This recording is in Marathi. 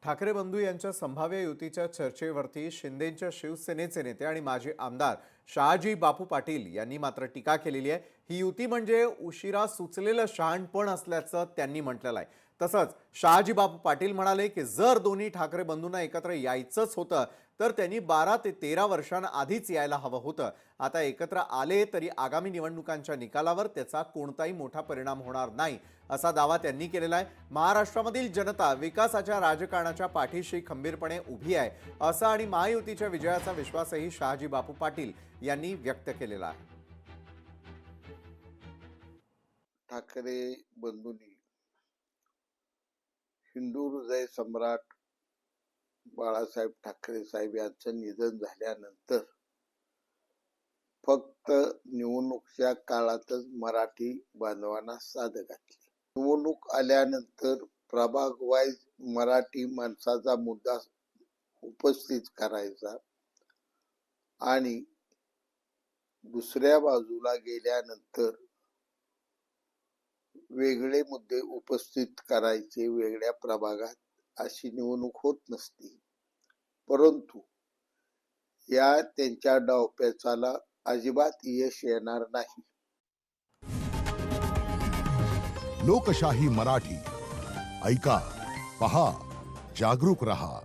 ठाकरे बंधू यांच्या संभाव्य युतीच्या चर्चेवरती शिंदेंच्या शिवसेनेचे नेते आणि माजी आमदार शहाजी बापू पाटील यांनी मात्र टीका केलेली आहे। ही युती म्हणजे उशिरा सुचलेलं शहाणपण असल्याचं त्यांनी म्हटलेलं आहे। तसंच शहाजी बापू पाटील म्हणाले की जर दोन्ही ठाकरे बंधूंना एकत्र यायचंच होतं तर त्यांनी 12 ते 13 वर्षांआधीच यायला हवं होतं। आता एकत्र आले तरी आगामी निवडणुकांच्या निकालावर त्याचा कोणताही मोठा परिणाम होणार नाही असा दावा त्यांनी केलेला आहे। महाराष्ट्रामधील जनता विकासाच्या राजकारणाच्या पाठीशी खंबीरपणे उभी आहे असा आणि महायुतीच्या विजयाचा विश्वासही शहाजी बापू पाटील यांनी व्यक्त केलेला आहे। ठाकरे बंधूंनी हिंदू हृदय सम्राट बाळासाहेब ठाकरे साहेब यांचं निधन झाल्यानंतर फक्त निवडणुकीच्या काळातच मराठी बांधवांना साद घातली। निवडणूक आल्यानंतर प्रभाग वाईज मराठी माणसाचा मुद्दा उपस्थित करायचा आणि दुसऱ्या बाजूला गेल्यानंतर वेगळे मुद्दे उपस्थित करायचे वेगळ्या प्रभागात, अशी निवडणूक होत नसती। परंतु या त्यांच्या डावपेचाला अजिबात यश येणार नाही। लोकशाही मराठी ऐका, पहा, जागरूक रहा।